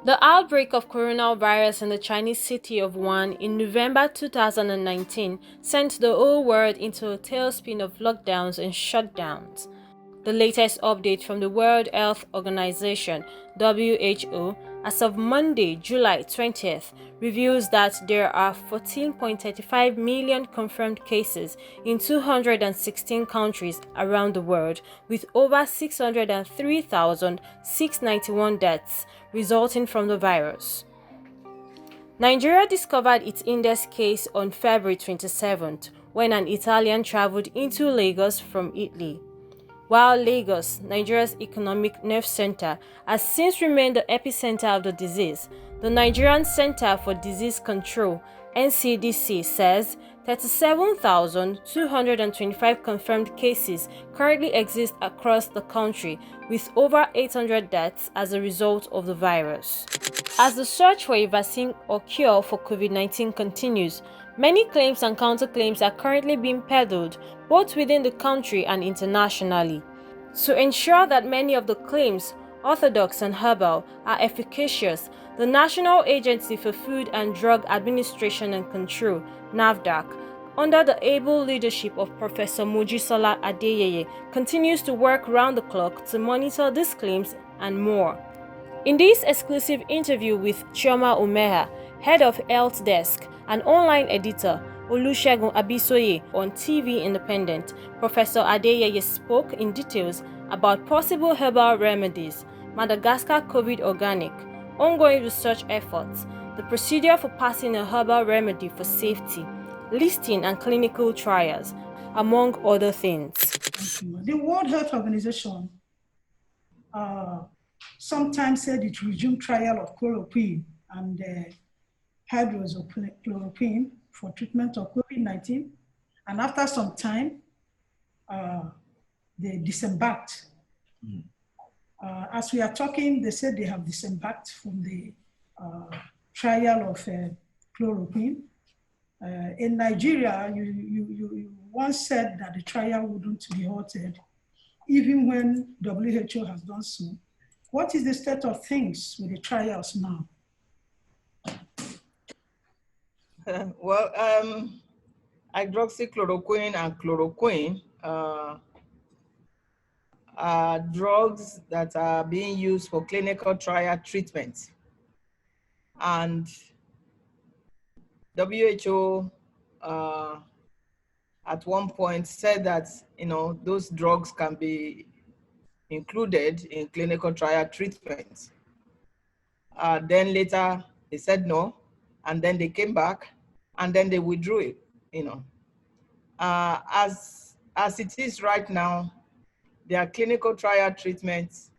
The outbreak of coronavirus in the Chinese city of Wuhan in November 2019 sent the whole world into a tailspin of lockdowns and shutdowns. The latest update from the World Health Organization (WHO) as of Monday, July 20th, reveals that there are 14.35 million confirmed cases in 216 countries around the world, with over 603,691 deaths resulting from the virus. Nigeria discovered its index case on February 27th when an Italian traveled into Lagos from Italy. While Lagos, Nigeria's economic nerve center, has since remained the epicenter of the disease, the Nigerian Center for Disease Control (NCDC) says 37,225 confirmed cases currently exist across the country, with over 800 deaths as a result of the virus. As the search for a vaccine or cure for COVID-19 continues, many claims and counterclaims are currently being peddled both within the country and internationally. To ensure that many of the claims, orthodox and herbal, are efficacious, the National Agency for Food and Drug Administration and Control (NAFDAC), under the able leadership of Professor Adeyeye, continues to work round the clock to monitor these claims and more. In this exclusive interview with CHIOMA UMEHA, head of Health Desk and online editor OLUSEGUN ABISOYE on TV Independent, Professor Adeyeye spoke in details about possible herbal remedies, Madagascar COVID Organic, ongoing research efforts, the procedure for passing a herbal remedy for safety, listing and clinical trials, among other things. The World Health Organization sometimes said it resumed trial of chloroquine and hydroxychloroquine for treatment of COVID-19, and after some time, they disembarked. As we are talking, they said they have disembarked from the trial of chloroquine. In Nigeria, you once said that the trial wouldn't be halted, even when WHO has done so. What is the state of things with the trials now? Hydroxychloroquine and chloroquine are drugs that are being used for clinical trial treatment. And WHO at one point said that those drugs can be included in clinical trial treatment. Then later they said no, and then they came back, and then they withdrew it. As it is right now, there are clinical trial treatments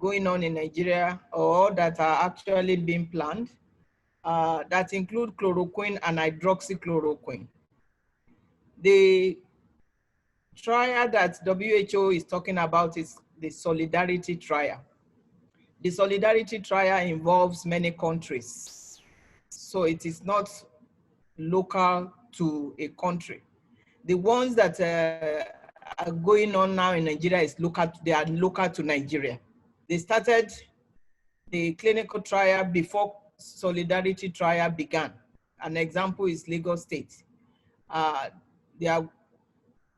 going on in Nigeria, or that are actually being planned, that include chloroquine and hydroxychloroquine. The trial that WHO is talking about is the Solidarity Trial. The Solidarity Trial involves many countries, so it is not local to a country. The ones that are going on now in Nigeria is local. They are local to Nigeria. They started the clinical trial before Solidarity Trial began. An example is Lagos State. They are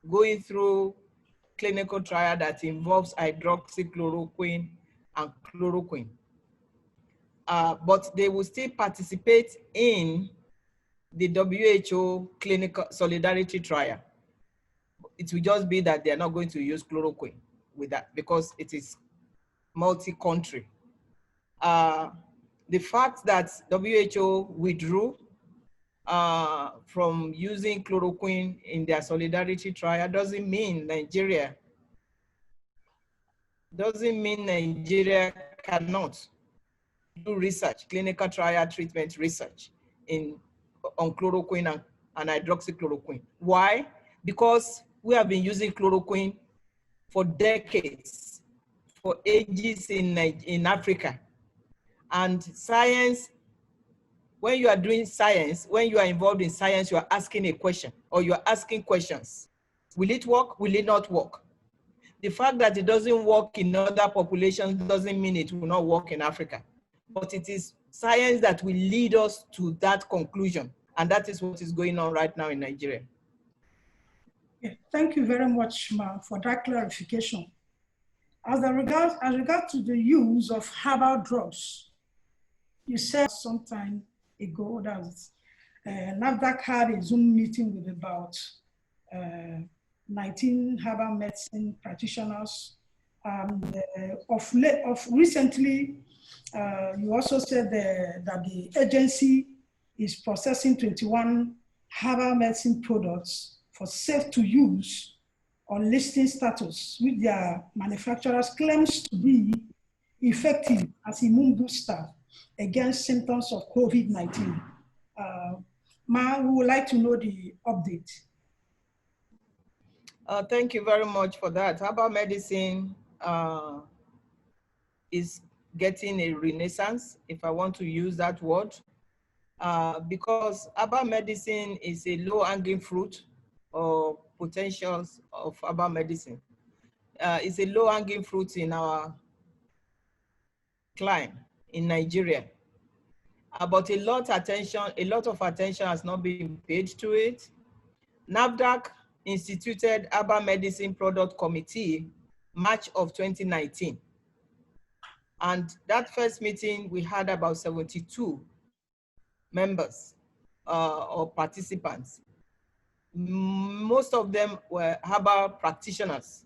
going through clinical trial that involves hydroxychloroquine and chloroquine. But they will still participate in the WHO clinical solidarity trial. It will just be that they are not going to use chloroquine with that because it is multi-country. The fact that WHO withdrew from using chloroquine in their solidarity trial doesn't mean Nigeria cannot do research, clinical trial treatment research on chloroquine and hydroxychloroquine. Why? Because we have been using chloroquine for decades, for ages in Africa. And science, when you are doing science, when you are involved in science, you are asking a question, or you are asking questions. Will it work? Will it not work? The fact that it doesn't work in other populations doesn't mean it will not work in Africa. but it is science that will lead us to that conclusion. And that is what is going on right now in Nigeria. Yeah, thank you very much, Ma, for that clarification. As regard to the use of herbal drugs, you said some time ago that NAFDAC had a Zoom meeting with about 19 herbal medicine practitioners. Recently, you also said that the agency is processing 21 herbal medicine products for safe to use on listing status, with their manufacturers claims to be effective as immune booster against symptoms of COVID-19. Ma, we would like to know the update. Thank you very much for that. Herbal medicine is getting a renaissance, if I want to use that word, because herbal medicine is a low-hanging fruit or potentials of herbal medicine. It's a low-hanging fruit in our climb in Nigeria. But a lot of attention has not been paid to it. NAFDAC instituted Herbal Medicine Product Committee March of 2019. And that first meeting, we had about 72 members or participants. Most of them were herbal practitioners.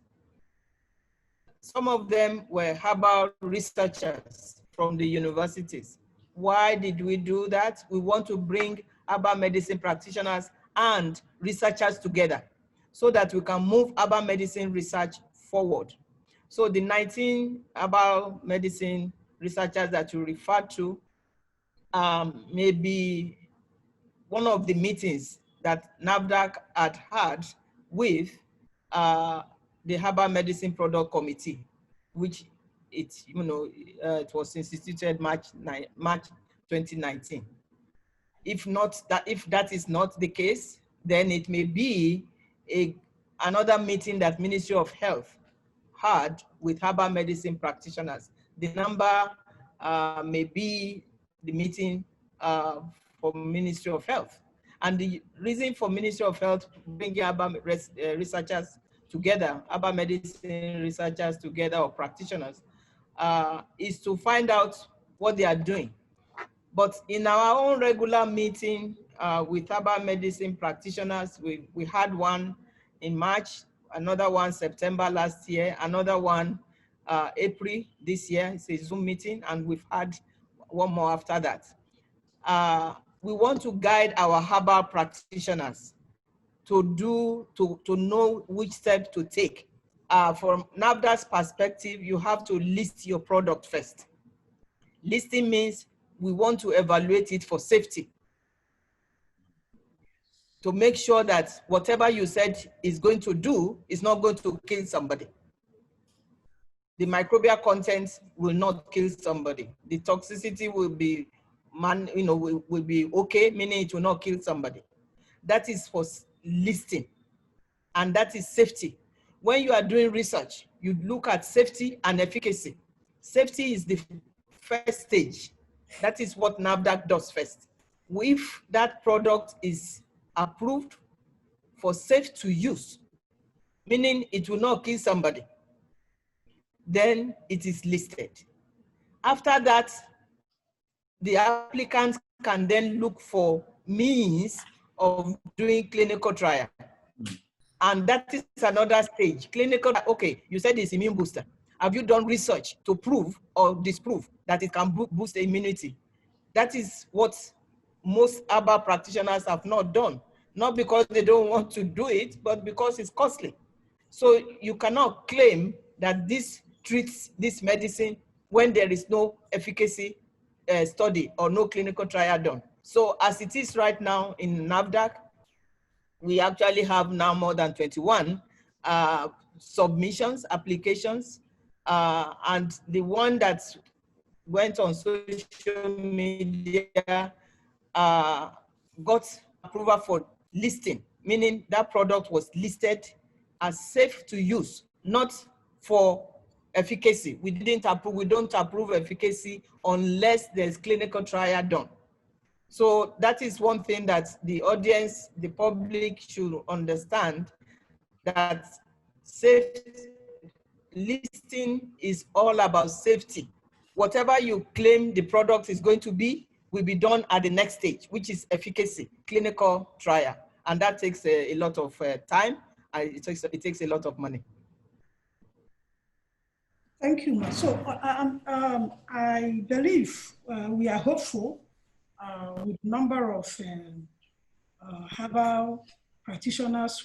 Some of them were herbal researchers from the universities. Why did we do that? We want to bring herbal medicine practitioners and researchers together so that we can move herbal medicine research forward. So the 19 herbal medicine researchers that you referred to may be one of the meetings that NAFDAC had with the Herbal Medicine Product Committee, which it was instituted March 2019. If that is not the case, then it may be another meeting that Ministry of Health had with herbal medicine practitioners. The number may be the meeting for Ministry of Health. And the reason for Ministry of Health bringing herbal researchers together, herbal medicine researchers together or practitioners, is to find out what they are doing. But in our own regular meeting with herbal medicine practitioners, we had one in March, another one September last year, another one April this year. It's a Zoom meeting, and we've had one more after that. We want to guide our herbal practitioners to know which step to take. From NAFDAC's perspective, you have to list your product first. Listing means we want to evaluate it for safety, to make sure that whatever you said is going to do is not going to kill somebody. The microbial content will not kill somebody. The toxicity will be will be okay, meaning it will not kill somebody. That is for listing, and that is safety. When you are doing research, you look at safety and efficacy. Safety is the first stage. That is what NAFDAC does first. If that product is approved for safe to use, meaning it will not kill somebody, then it is listed. After that, the applicant can then look for means of doing clinical trial. And that is another stage. Clinical, okay, you said it's immune booster. Have you done research to prove or disprove that it can boost immunity? That is what most herbal practitioners have not done. Not because they don't want to do it, but because it's costly. So you cannot claim that this treats this medicine when there is no efficacy study or no clinical trial done. So as it is right now in NAFDAC, we actually have now more than 21 submissions, applications, and the one that went on social media got approval for listing, meaning that product was listed as safe to use, not for efficacy. We don't approve efficacy unless there's clinical trial done. So that is one thing that the audience, the public should understand, that listing is all about safety. Whatever you claim the product is going to be will be done at the next stage, which is efficacy, clinical trial. And that takes a lot of time, and it takes a lot of money. Thank you, Ma. So I believe we are hopeful with number of herbal practitioners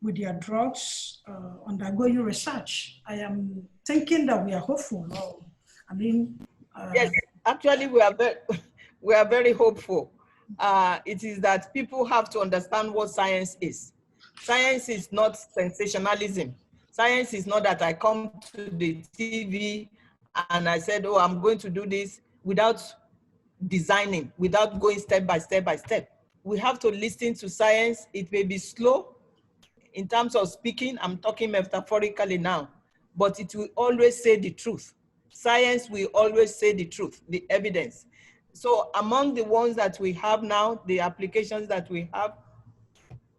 with their drugs undergoing research. I am thinking that we are hopeful. I mean, yes, actually we are very hopeful. It is that people have to understand what science is. Science is not sensationalism. Science is not that I come to the TV and I said, oh, I'm going to do this without designing, without going step by step by step. We have to listen to science. It may be slow in terms of speaking. I'm talking metaphorically now, but it will always say the truth. Science will always say the truth, the evidence. So among the ones that we have now, the applications that we have,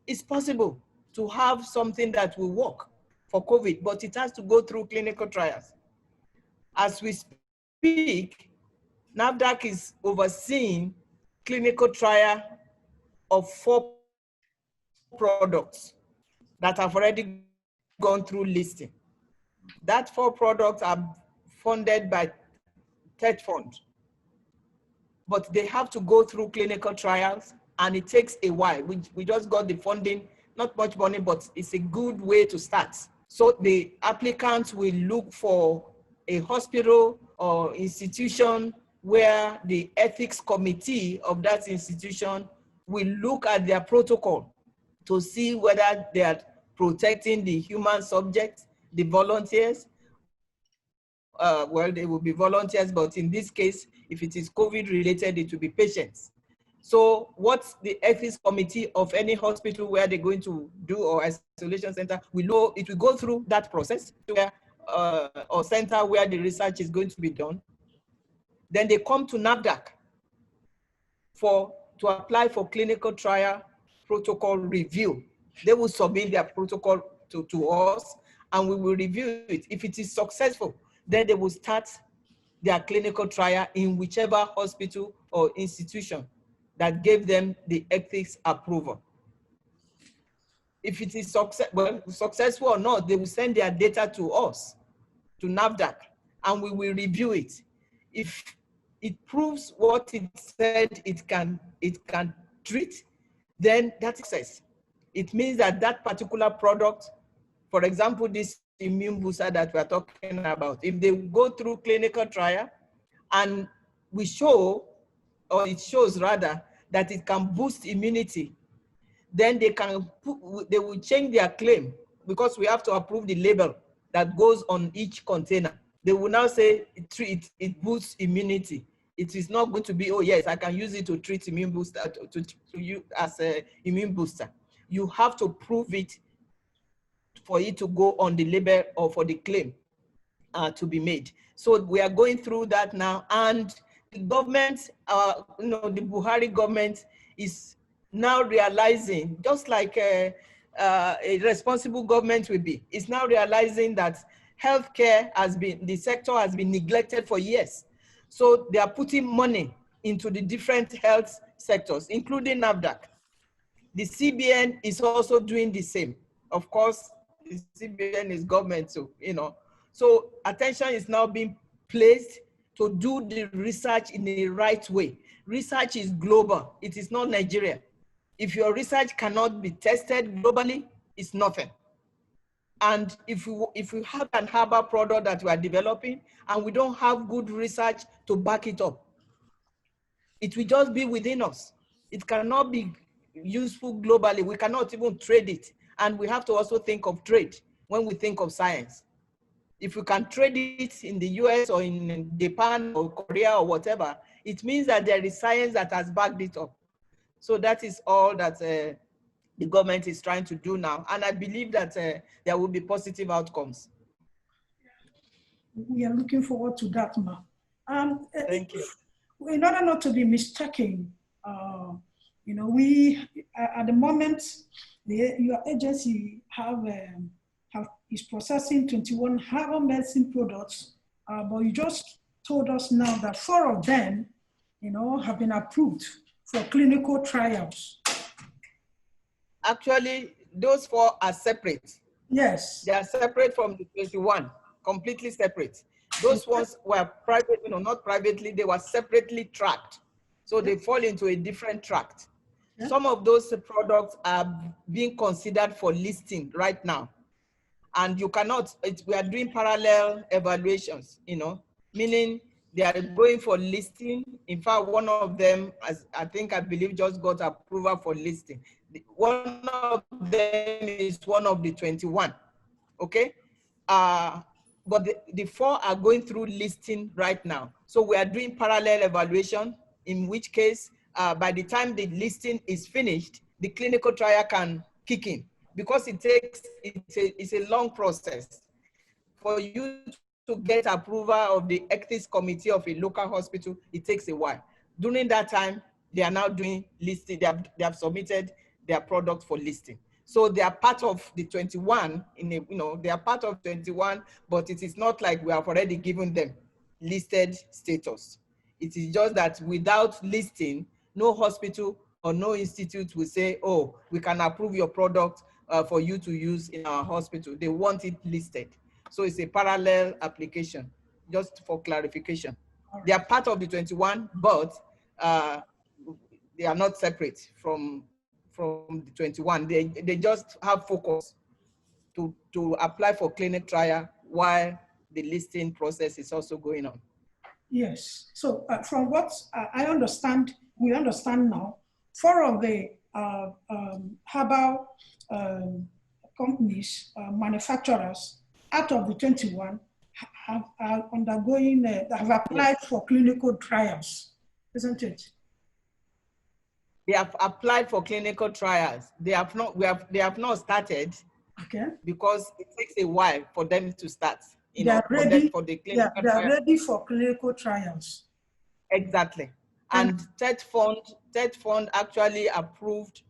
it's possible to have something that will work for COVID, but it has to go through clinical trials. As we speak, NAFDAC is overseeing clinical trial of 4 products that have already gone through listing. That 4 products are funded by TED Fund, but they have to go through clinical trials, and it takes a while. We just got the funding, not much money, but it's a good way to start. So the applicants will look for a hospital or institution where the ethics committee of that institution will look at their protocol to see whether they are protecting the human subjects, the volunteers. Well, they will be volunteers, but in this case, if it is COVID related, it will be patients. So what the ethics committee of any hospital where they're going to do, or isolation center, we know it will go through that process to where, or center where the research is going to be done. Then they come to NAFDAC to apply for clinical trial protocol review. They will submit their protocol to us, and we will review it. If it is successful, then they will start their clinical trial in whichever hospital or institution that gave them the ethics approval. If it is successful or not, they will send their data to us, to NAFDAC, and we will review it. If it proves what it said it can treat, then that's success. It means that that particular product, for example, this immune booster that we're talking about, if they go through clinical trial and we show, or it shows rather, that it can boost immunity, then they will change their claim, because we have to approve the label that goes on each container. They will now say it boosts immunity. It is not going to be, oh yes, I can use it to treat immune booster, to use as an immune booster. You have to prove it for it to go on the label or for the claim to be made. So we are going through that now, and the government, the Buhari government is now realizing, just like a responsible government will be, is now realizing that healthcare the sector has been neglected for years. So they are putting money into the different health sectors, including NAFDAC. The CBN is also doing the same. Of course, the CBN is government, so, so attention is now being placed to do the research in the right way. Research is global. It is not Nigeria. If your research cannot be tested globally, it's nothing. And if we have an herbal product that we are developing and we don't have good research to back it up, it will just be within us. It cannot be useful globally. We cannot even trade it. And we have to also think of trade when we think of science. If we can trade it in the US or in Japan or Korea or whatever, it means that there is science that has backed it up. So that is all that the government is trying to do now. And I believe that there will be positive outcomes. We are looking forward to that, ma. Thank you. In order not to be mistaken, you know, we at the moment, your agency is processing 21 herbal medicine products, but you just told us now that 4 of them, you know, have been approved for clinical trials. Actually, those 4 are separate. Yes. They are separate from the 21, completely separate. Those ones were private, you know, not privately, they were separately tracked. So they fall into a different tract. Yeah. Some of those products are being considered for listing right now. And you cannot, we are doing parallel evaluations, you know, meaning they are going for listing. In fact, one of them, as I believe just got approval for listing. One of them is one of the 21, okay? But the 4 are going through listing right now. So we are doing parallel evaluation, in which case, by the time the listing is finished, the clinical trial can kick in, because it's a long process. For you to get approval of the ethics committee of a local hospital, it takes a while. During that time, they are now doing listing. They have submitted their product for listing. So they are part of the 21, they are part of 21, but it is not like we have already given them listed status. It is just that without listing, no hospital or no institute will say, oh, we can approve your product for you to use in our hospital. They want it listed. So it's a parallel application, just for clarification. Right. They are part of the 21, but they are not separate from the 21. They just have focus to apply for clinic trial while the listing process is also going on. Yes. So from what I understand, we understand now, 4 of the herbal companies, manufacturers, out of the 21 have applied for clinical trials, isn't it? They have applied for clinical trials. They have not started. Okay. Because it takes a while for them to start. They are ready for clinical trials. Exactly. And TED Fund actually approved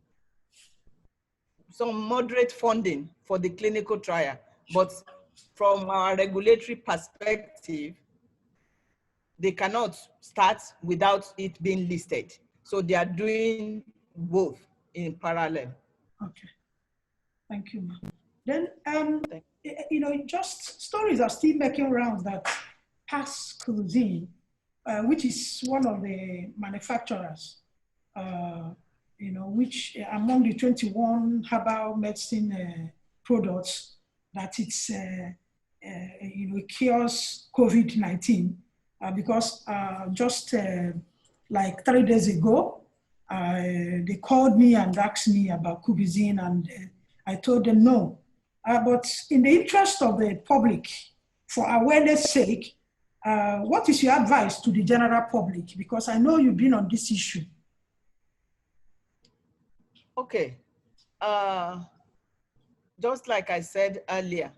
some moderate funding for the clinical trial. But from our regulatory perspective, they cannot start without it being listed. So they are doing both in parallel. Okay. Thank you, ma'am. Then, you know, just stories are still making rounds that Pass Cuisine, which is one of the manufacturers, you know, which among the 21 herbal medicine products, that it's, you know, it cures COVID-19, because just like 3 days ago, they called me and asked me about Cuisine, and I told them no. But in the interest of the public, for awareness sake, what is your advice to the general public? Because I know you've been on this issue. Okay. Just like I said earlier,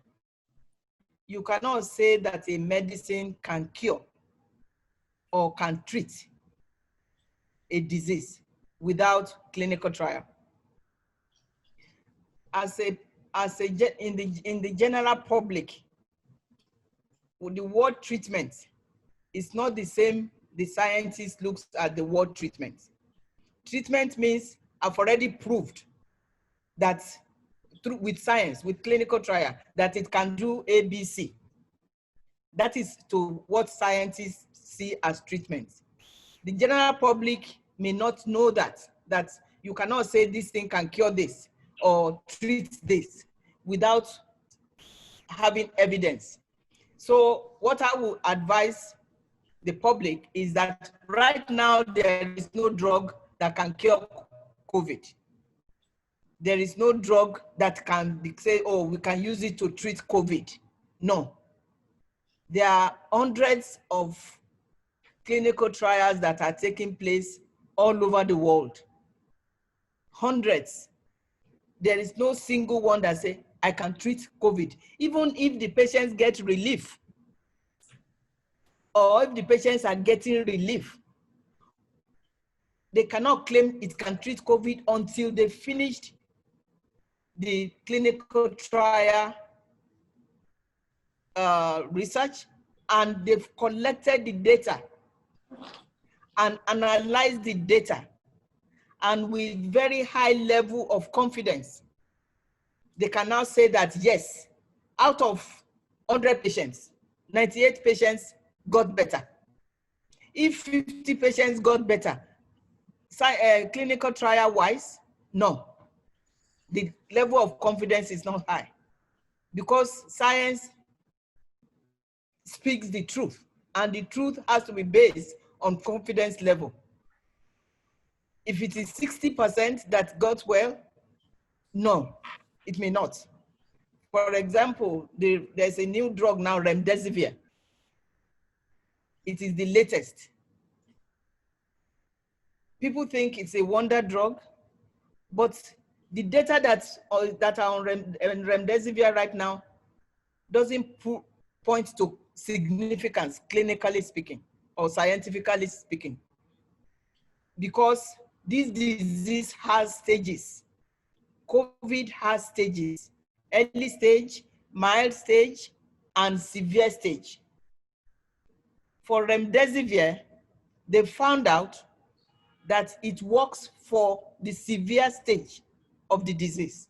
you cannot say that a medicine can cure or can treat a disease without clinical trial. In the general public, the word treatment is not the same. The scientist looks at the word treatment. Treatment means I've already proved that with science, with clinical trial, that it can do ABC. That is to what scientists see as treatment. The general public may not know that you cannot say this thing can cure this or treat this without having evidence. So what I would advise the public is that right now there is no drug that can cure COVID. There is no drug that can say, oh, we can use it to treat COVID. No. There are hundreds of clinical trials that are taking place all over the world. Hundreds. there is no single one that say, I can treat COVID. Even if the patients get relief, or if the patients are getting relief, they cannot claim it can treat COVID until they finished the clinical trial research, and they've collected the data and analyzed the data, and with very high level of confidence, they can now say that, yes, out of 100 patients, 98 patients got better. If 50 patients got better, clinical trial wise, no. The level of confidence is not high because science speaks the truth, and the truth has to be based on confidence level. If it is 60% that got well, no, it may not. For example, there's a new drug now, remdesivir. It is the latest. People think it's a wonder drug, but the data that are on remdesivir right now doesn't point to significance, clinically speaking, or scientifically speaking, because this disease has stages. COVID has stages: early stage, mild stage, and severe stage. For remdesivir, they found out that it works for the severe stage of the disease.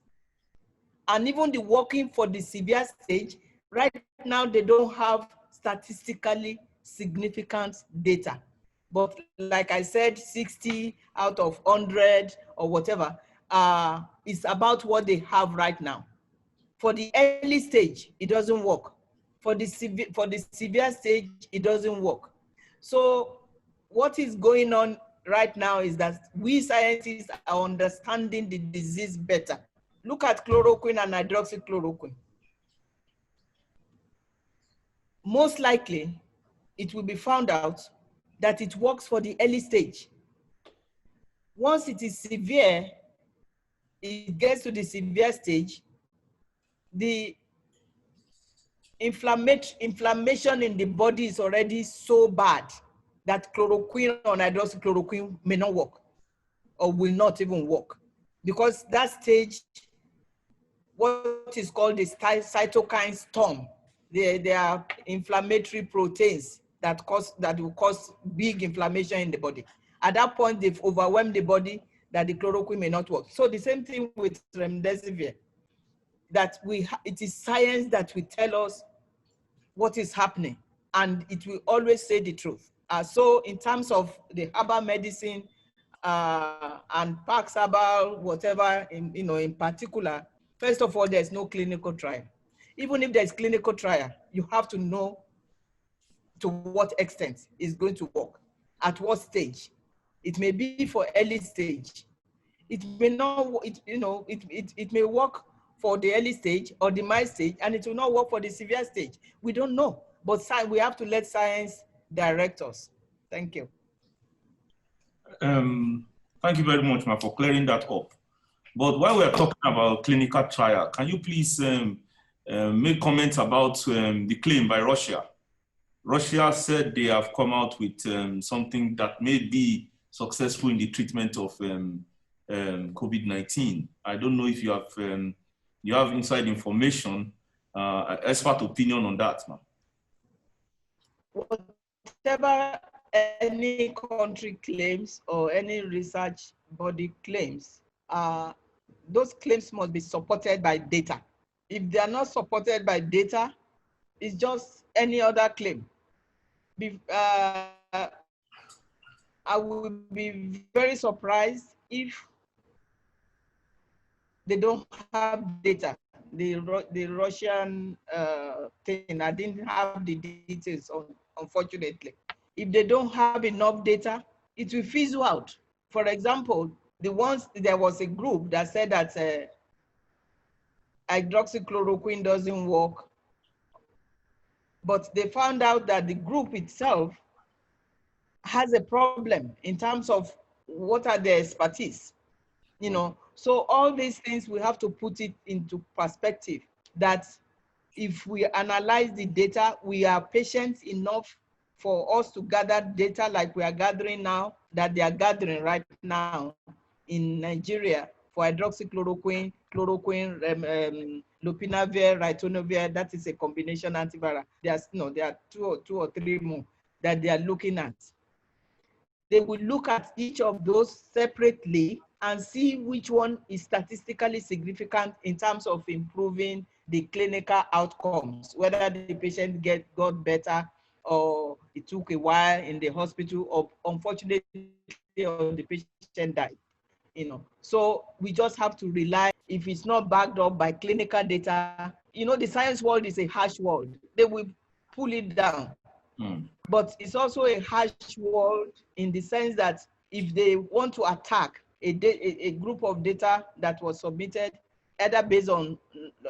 And even the working for the severe stage, right now they don't have statistically significant data. But like I said, 60 out of 100 or whatever is about what they have right now. For the early stage, it doesn't work. For the severe stage, it doesn't work. So what is going on right now is that we scientists are understanding the disease better. Look at chloroquine and hydroxychloroquine. Most likely, it will be found out that it works for the early stage. Once it is severe, it gets to the severe stage, the inflammation in the body is already so bad that chloroquine or hydroxychloroquine may not work or will not even work, because that stage, what is called the cytokine storm, they are inflammatory proteins that will cause big inflammation in the body. At that point, they've overwhelmed the body that the chloroquine may not work. So the same thing with remdesivir, that it is science that will tell us what is happening, and it will always say the truth. So in terms of the herbal medicine and Pax Herbal, whatever, in particular, first of all, there's no clinical trial. Even if there's clinical trial, you have to know to what extent it's going to work, at what stage. It may be for early stage. It may not, it may work for the early stage or the mild stage, and it will not work for the severe stage. We don't know, but we have to let science direct us. Thank you. Thank you very much, ma, for clearing that up. But while we're talking about clinical trial, can you please make comments about the claim by Russia? Russia said they have come out with something that may be successful in the treatment of COVID-19. I don't know if you have inside information, expert opinion on that, ma'am. Whatever any country claims or any research body claims, those claims must be supported by data. If they are not supported by data, it's just any other claim. I would be very surprised if they don't have data. The Russian thing, I didn't have the details on, unfortunately. If they don't have enough data, it will fizzle out. For example, there was a group that said that hydroxychloroquine doesn't work, but they found out that the group itself has a problem in terms of what are their expertise. you know. So all these things, we have to put it into perspective that if we analyze the data, we are patient enough for us to gather data like we are gathering now, that they are gathering right now in Nigeria for hydroxychloroquine, chloroquine, lopinavir, ritonavir. That is a combination antiviral. There are two or three more that they are looking at. They will look at each of those separately and see which one is statistically significant in terms of improving the clinical outcomes, whether the patient got better or it took a while in the hospital, or unfortunately, or the patient died. You know, so we just have to rely. If it's not backed up by clinical data, you know, the science world is a harsh world. They will pull it down. But it's also a harsh world in the sense that if they want to attack a group of data that was submitted, either based on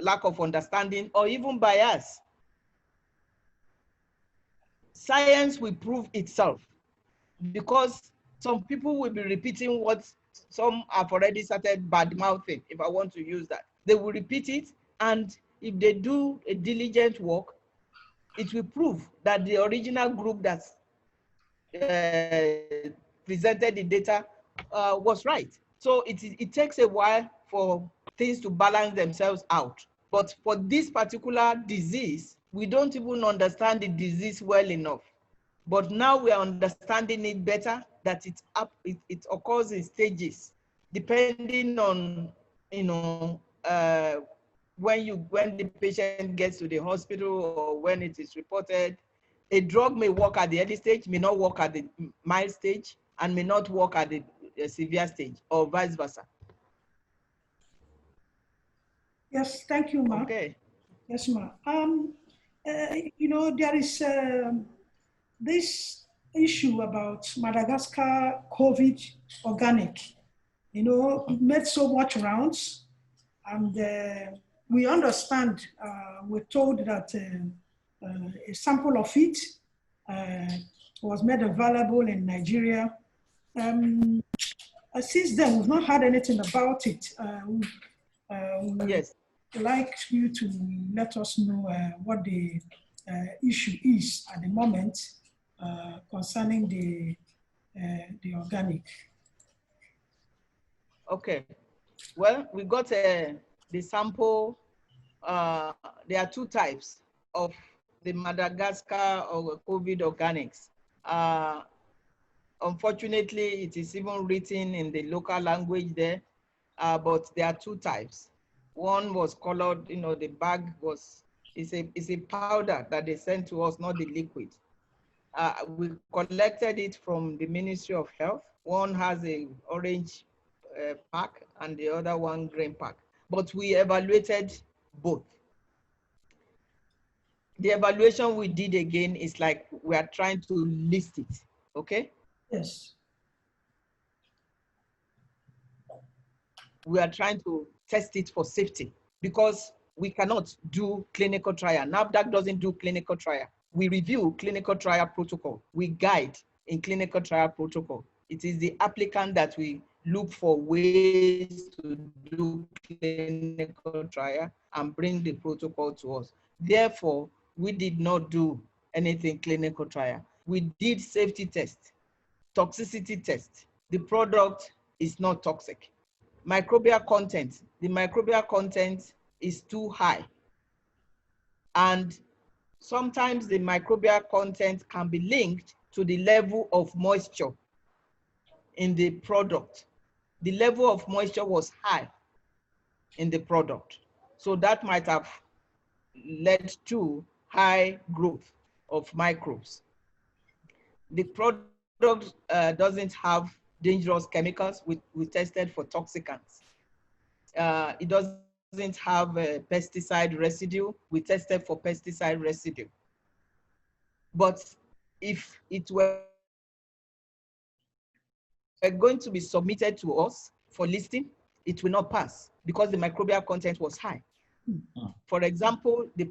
lack of understanding or even bias, science will prove itself, because some people will be repeating what some have already started bad-mouthing, if I want to use that. They will repeat it, and if they do a diligent work, it will prove that the original group that presented the data was right. So it takes a while for things to balance themselves out. But for this particular disease, we don't even understand the disease well enough. But now we are understanding it better, that it occurs in stages, depending on, you know, when the patient gets to the hospital or when it is reported. A drug may work at the early stage, may not work at the mild stage, and may not work at the severe stage, or vice versa. Yes, thank you, Ma. Okay. Yes, Ma. You know, there is this issue about Madagascar COVID Organic. You know, it made so much rounds, and we understand, we're told that a sample of it was made available in Nigeria. Since then, we've not heard anything about it. Yes. We'd like you to let us know what the issue is at the moment concerning the organic. Okay. Well, we got the sample. There are two types of the Madagascar or COVID Organics. Unfortunately, it is even written in the local language there, but there are two types. One was colored, you know, the bag is a powder that they sent to us, not the liquid. We collected it from the Ministry of Health. One has a orange pack and the other one green pack, but we evaluated both. The evaluation we did again is like we are trying to list it, okay? Yes. We are trying to test it for safety, because we cannot do clinical trial. NAFDAC doesn't do clinical trial. We review clinical trial protocol. We guide in clinical trial protocol. It is the applicant that we look for ways to do clinical trial and bring the protocol to us. Therefore, we did not do anything clinical trial. We did safety test, toxicity test. The product is not toxic. Microbial content, the microbial content is too high. And sometimes the microbial content can be linked to the level of moisture in the product. The level of moisture was high in the product. So that might have led to high growth of microbes. The product doesn't have dangerous chemicals. We tested for toxicants. It doesn't have a pesticide residue. We tested for pesticide residue. But if it were going to be submitted to us for listing, it will not pass because the microbial content was high. For example, the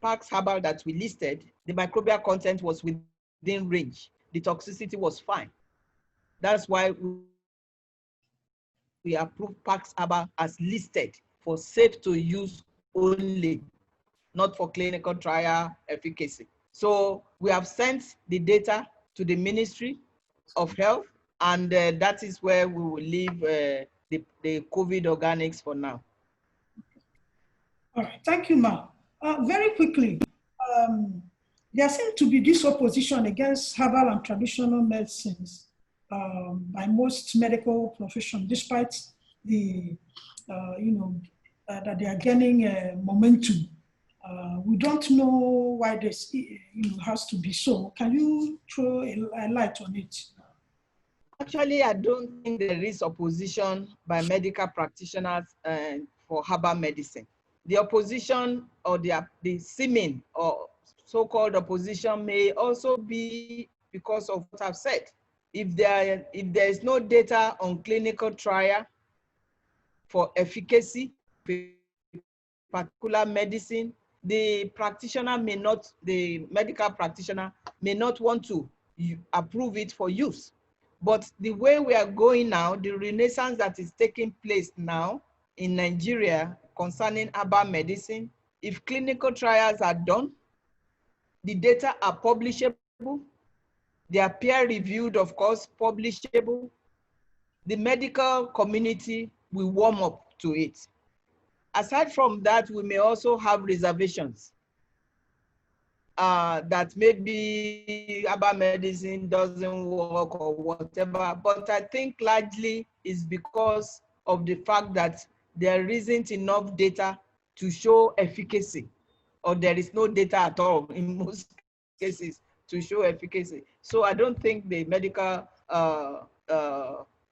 Pax Herbal that we listed, the microbial content was within range. The toxicity was fine. That's why we approve Pax Herbal as listed for safe to use only, not for clinical trial efficacy. So we have sent the data to the Ministry of Health, and that is where we will leave the COVID organics for now. All right, thank you, Ma. Very quickly, there seems to be this opposition against herbal and traditional medicines by most medical professions, despite the, that they are gaining momentum. We don't know why this has to be so. Can you throw a light on it? Actually, I don't think there is opposition by medical practitioners for herbal medicine. The opposition or the seeming or so-called opposition may also be because of what I've said. If there is no data on clinical trial for efficacy, particular medicine, the medical practitioner may not want to approve it for use. But the way we are going now, the renaissance that is taking place now in Nigeria concerning herbal medicine, if clinical trials are done, the data are publishable, they are peer-reviewed, of course, publishable, the medical community will warm up to it. Aside from that, we may also have reservations that maybe herbal medicine doesn't work or whatever, but I think largely is because of the fact that there isn't enough data to show efficacy, or there is no data at all in most cases to show efficacy. So I don't think the medical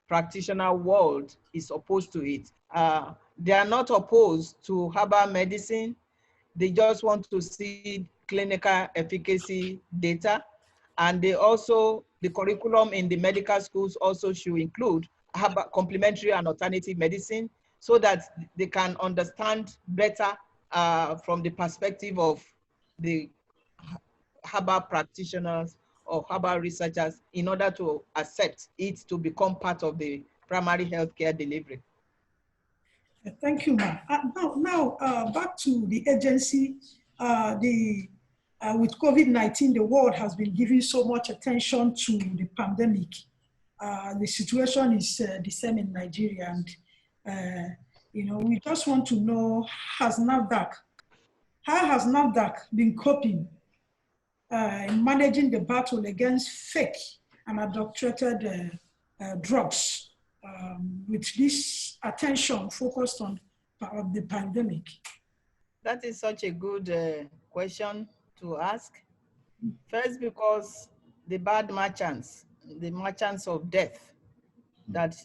practitioner world is opposed to it. They are not opposed to herbal medicine. They just want to see clinical efficacy data. And they also, the curriculum in the medical schools also should include complementary and alternative medicine so that they can understand better from the perspective of the herbal practitioners or herbal researchers in order to accept it to become part of the primary healthcare delivery. Thank you, Ma. Now back to the agency. With COVID-19, the world has been giving so much attention to the pandemic. The situation is the same in Nigeria, and we just want to know, how has NAFDAC been coping in managing the battle against fake and adulterated drugs with this attention focused on the pandemic? That is such a good question to ask. First, because the bad merchants, the merchants of death that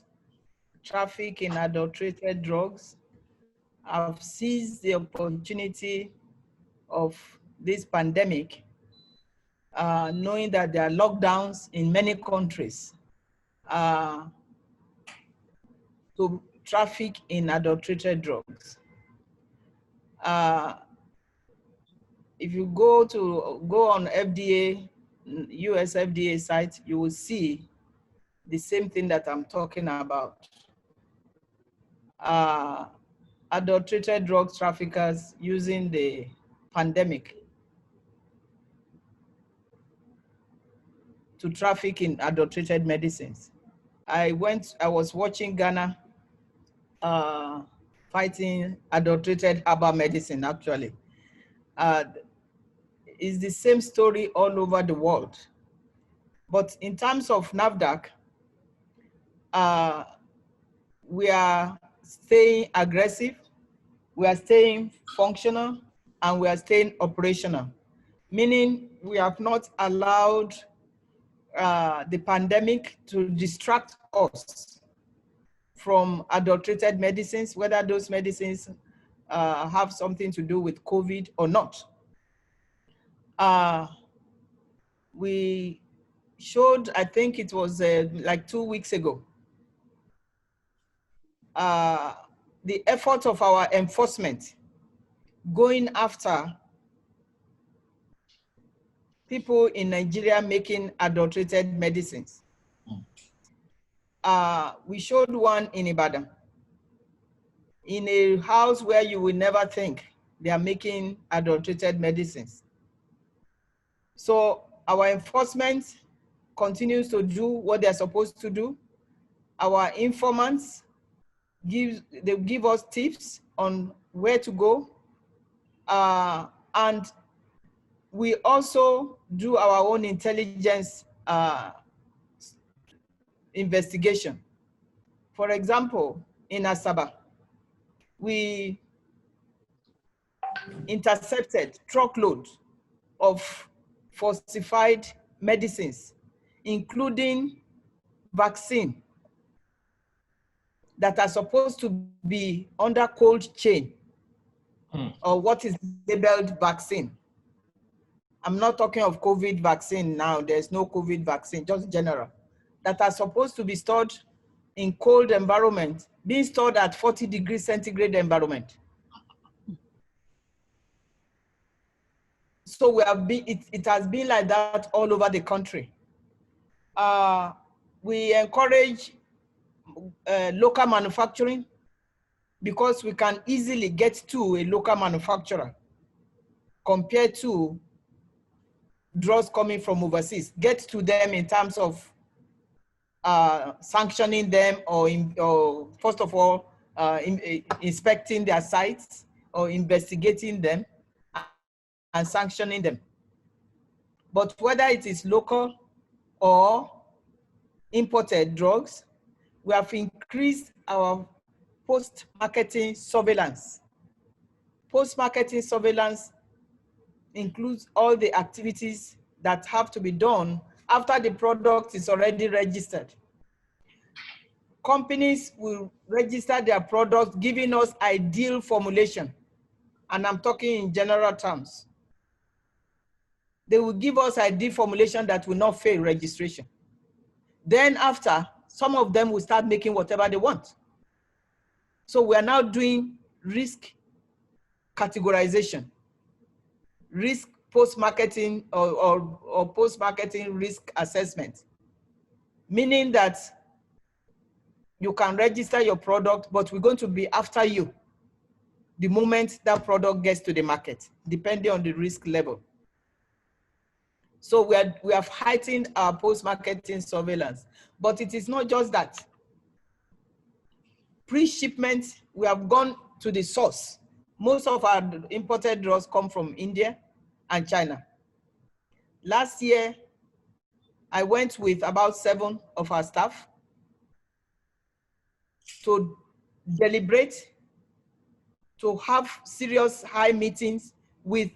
traffic in adulterated drugs, have seized the opportunity of this pandemic, knowing that there are lockdowns in many countries, to traffic in adulterated drugs. If you go on FDA, US FDA site, you will see the same thing that I'm talking about. Adulterated drug traffickers using the pandemic to traffic in adulterated medicines. I was watching Ghana fighting adulterated herbal medicine, actually. It's the same story all over the world. But in terms of NAFDAC, we are staying aggressive, we are staying functional, and we are staying operational, meaning we have not allowed the pandemic to distract us from adulterated medicines, whether those medicines have something to do with COVID or not. We showed, I think it was like 2 weeks ago, the effort of our enforcement going after people in Nigeria making adulterated medicines. We showed one in Ibadan, in a house where you will never think they are making adulterated medicines. So our enforcement continues to do what they're supposed to do. Our informants they give us tips on where to go. And we also do our own intelligence investigation. For example, in Asaba, we intercepted truckload of falsified medicines, including vaccine that are supposed to be under cold chain, or what is labeled vaccine. I'm not talking of COVID vaccine now, there's no COVID vaccine, just general, that are supposed to be stored in cold environment, being stored at 40 degrees centigrade environment. So we have been, it has been like that all over the country. We encourage local manufacturing, because we can easily get to a local manufacturer compared to drugs coming from overseas. Get to them in terms of sanctioning them, or first of all, inspecting their sites or investigating them and sanctioning them. But whether it is local or imported drugs, we have increased our post-marketing surveillance. Post-marketing surveillance includes all the activities that have to be done after the product is already registered. Companies will register their products, giving us ideal formulation. And I'm talking in general terms. They will give us ideal formulation that will not fail registration. Then after, some of them will start making whatever they want. So we are now doing risk categorization, risk post-marketing or post-marketing risk assessment, meaning that you can register your product, but we're going to be after you the moment that product gets to the market, depending on the risk level. So we have heightened our post-marketing surveillance, but it is not just that. Pre-shipment, we have gone to the source. Most of our imported drugs come from India and China. Last year, I went with about 7 of our staff to deliberate, to have serious high meetings with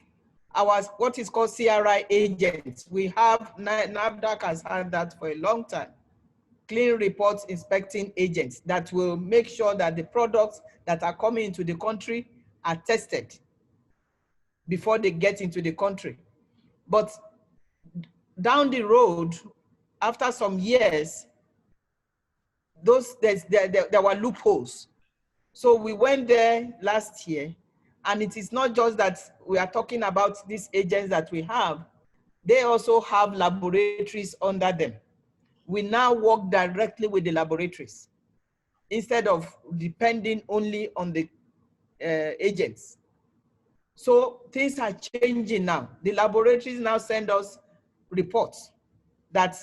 our, what is called CRI agents. We have, NAFDAC has had that for a long time. Clean reports inspecting agents that will make sure that the products that are coming into the country are tested before they get into the country. But down the road, after some years, there were loopholes. So we went there last year, and it is not just that we are talking about these agents that we have, they also have laboratories under them. We now work directly with the laboratories instead of depending only on the agents. So things are changing now. The laboratories now send us reports that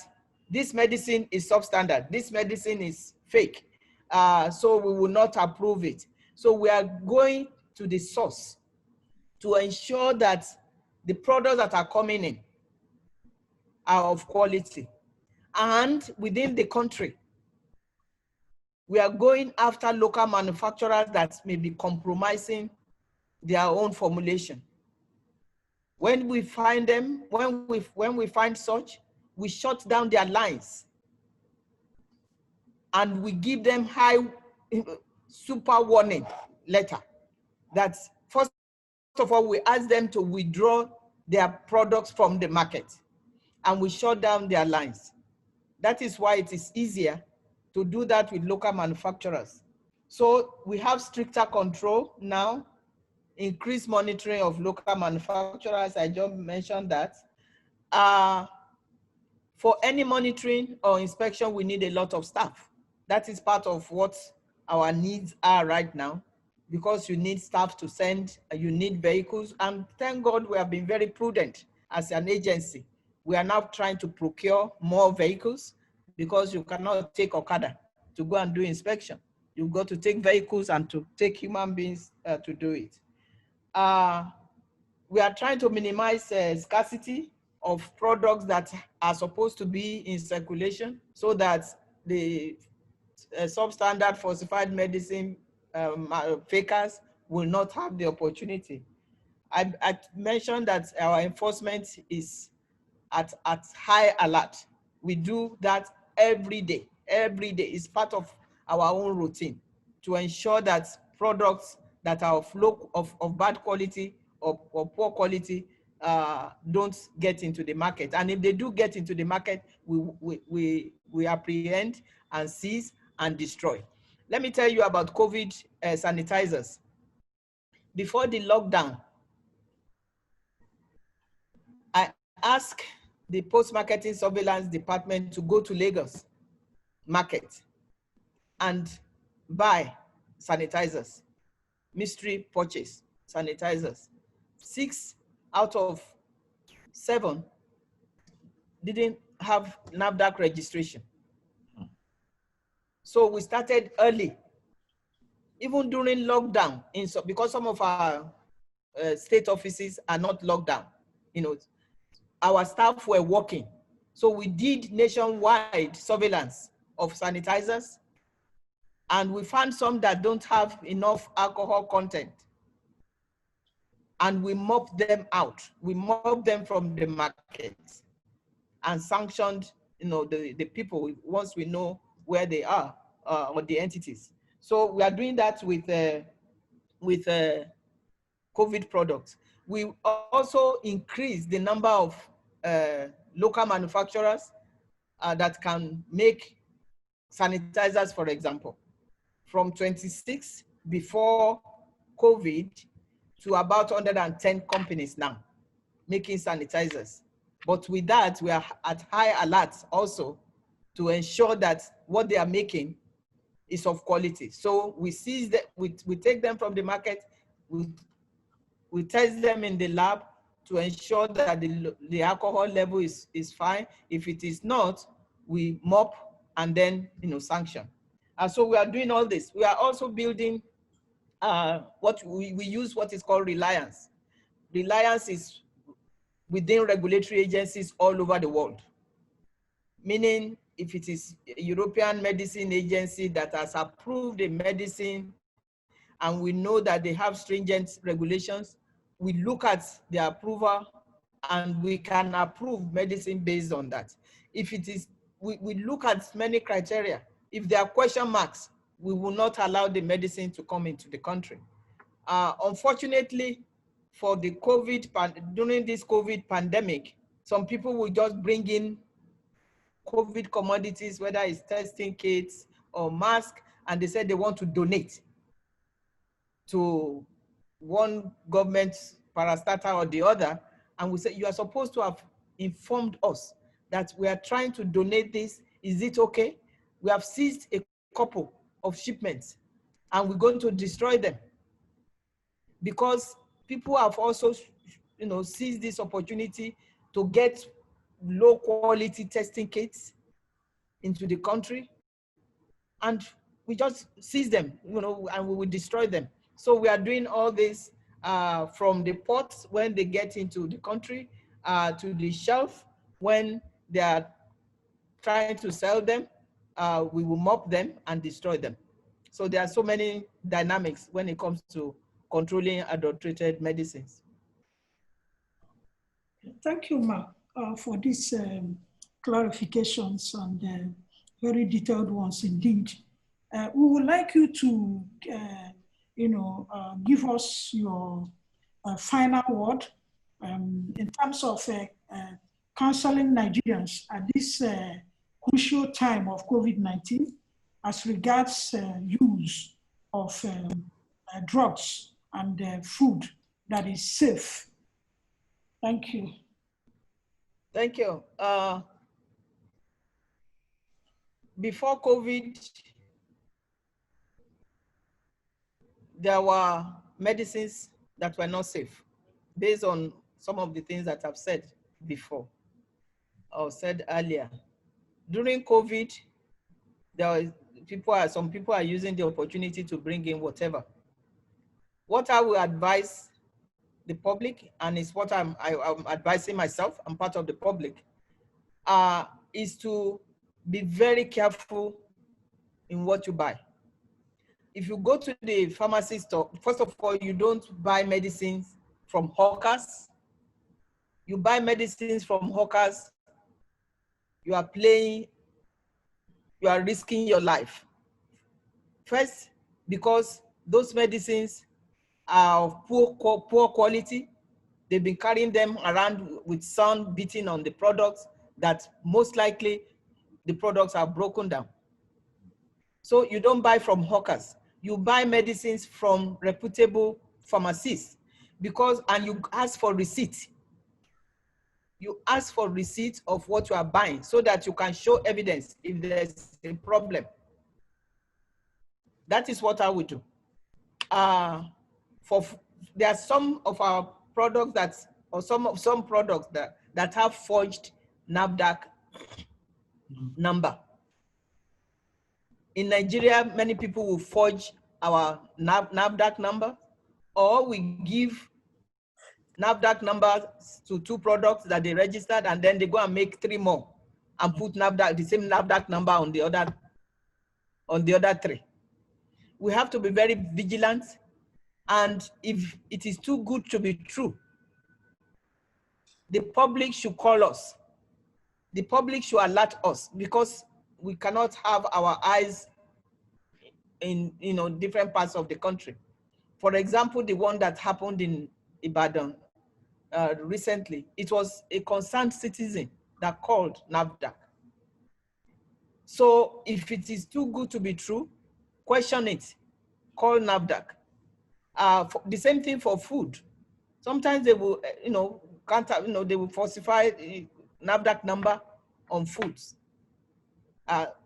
this medicine is substandard, this medicine is fake, so we will not approve it. So we are going to the source to ensure that the products that are coming in are of quality. And within the country, we are going after local manufacturers that may be compromising their own formulation. When we find them, when we find such, we shut down their lines and we give them high super warning letter that first of all, we ask them to withdraw their products from the market and we shut down their lines. That is why it is easier to do that with local manufacturers. So we have stricter control now, increased monitoring of local manufacturers. I just mentioned that. For any monitoring or inspection, we need a lot of staff. That is part of what our needs are right now, because you need staff to send, you need vehicles, and thank God we have been very prudent as an agency. We are now trying to procure more vehicles, because you cannot take Okada to go and do inspection. You've got to take vehicles and to take human beings to do it. We are trying to minimize scarcity of products that are supposed to be in circulation, so that the substandard falsified medicine fakers will not have the opportunity. I mentioned that our enforcement is at high alert. We do that every day. Every day is part of our own routine to ensure that products that are of bad quality or poor quality don't get into the market. And if they do get into the market, we apprehend and seize and destroy. Let me tell you about COVID sanitizers. Before the lockdown, I asked the post-marketing surveillance department to go to Lagos market and buy sanitizers, mystery purchase sanitizers. 6 out of 7 didn't have NAFDAC registration. So we started early, even during lockdown, because some of our state offices are not locked down. Our staff were working. So we did nationwide surveillance of sanitizers, and we found some that don't have enough alcohol content. And we mopped them out. We mopped them from the market and sanctioned the people once we know where they are, or the entities. So we are doing that with COVID products. We also increase the number of local manufacturers that can make sanitizers, for example, from 26 before COVID to about 110 companies now making sanitizers. But with that, we are at high alert also to ensure that what they are making is of quality. So we seize that, we take them from the market, we test them in the lab to ensure that the alcohol level is fine. If it is not, we mop and then sanction. And so we are doing all this. We are also building what we use what is called reliance. Reliance is within regulatory agencies all over the world. Meaning, if it is a European Medicine Agency that has approved a medicine and we know that they have stringent regulations, we look at the approval and we can approve medicine based on that. If it is, we look at many criteria. If there are question marks, we will not allow the medicine to come into the country. Unfortunately, for the during this COVID pandemic, some people will just bring in COVID commodities, whether it's testing kits or masks, and they said they want to donate to one government parastatal or the other. And we say, you are supposed to have informed us that we are trying to donate this. Is it okay? We have seized a couple of shipments and we're going to destroy them, because people have also seized this opportunity to get low quality testing kits into the country, and we just seize them, and we will destroy them. So we are doing all this from the ports when they get into the country to the shelf when they are trying to sell them. We will mop them and destroy them. So there are so many dynamics when it comes to controlling adulterated medicines. Thank you, Mark, for these clarifications and very detailed ones indeed. We would like you to, give us your final word in terms of counseling Nigerians at this crucial time of COVID-19 as regards use of drugs and food that is safe. Thank you. Thank you. Before COVID, there were medicines that were not safe based on some of the things that I've said before or said earlier. During COVID, some people are using the opportunity to bring in whatever. What I will advise the public, and it's what I'm advising myself, I'm part of the public, is to be very careful in what you buy. If you go to the pharmacy store, first of all, you don't buy medicines from hawkers. You buy medicines from hawkers, you are risking your life. First, because those medicines are of poor quality. They've been carrying them around with sun beating on the products that most likely the products are broken down. So you don't buy from hawkers. You buy medicines from reputable pharmacies and you ask for receipt. You ask for receipt of what you are buying so that you can show evidence if there's a problem. That is what I would do. There are some of our products some products that have forged NAFDAC number. In Nigeria, many people will forge our NAFDAC number, or we give NAFDAC numbers to 2 products that they registered, and then they go and make 3 more and put the same NAFDAC number on the other 3. We have to be very vigilant, and if it is too good to be true, the public should call us. The public should alert us, because we cannot have our eyes in different parts of the country. For example, the one that happened in Ibadan recently, it was a concerned citizen that called NAFDAC. So if it is too good to be true, question it, call NAFDAC. The same thing for food. Sometimes they will, they will falsify NAFDAC number on foods.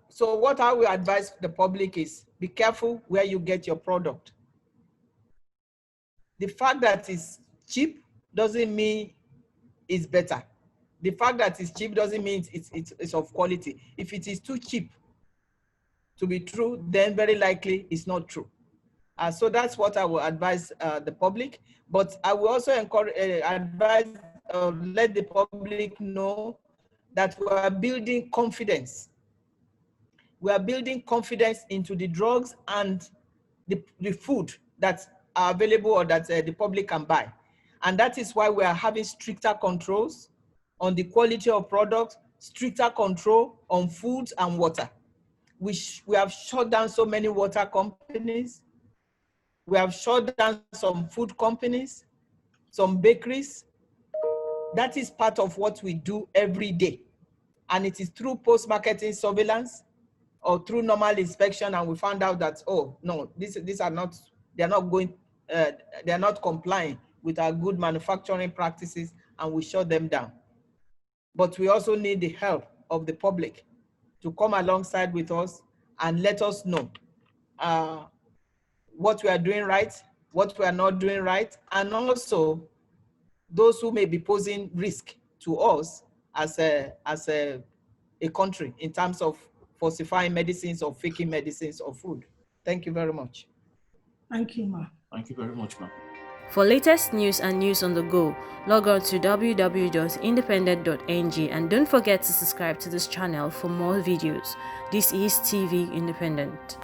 So what I will advise the public is, be careful where you get your product. The fact that it's cheap doesn't mean it's better. The fact that it's cheap doesn't mean it's of quality. If it is too cheap to be true, then very likely it's not true. So that's what I will advise the public. But I will also let the public know that we are building confidence. We are building confidence into the drugs and the food that are available or that the public can buy. And that is why we are having stricter controls on the quality of products, stricter control on foods and water. We have shut down so many water companies. We have shut down some food companies, some bakeries. That is part of what we do every day. And it is through post-marketing surveillance or through normal inspection, and we found out that, oh, no, these are not, they're not complying with our good manufacturing practices, and we shut them down. But we also need the help of the public to come alongside with us and let us know what we are doing right, what we are not doing right, and also those who may be posing risk to us as a country in terms of falsifying medicines or faking medicines or food. Thank you very much. Thank you, Ma. Thank you very much, ma'am. For latest news and news on the go, log on to www.independent.ng and don't forget to subscribe to this channel for more videos. This is TV Independent.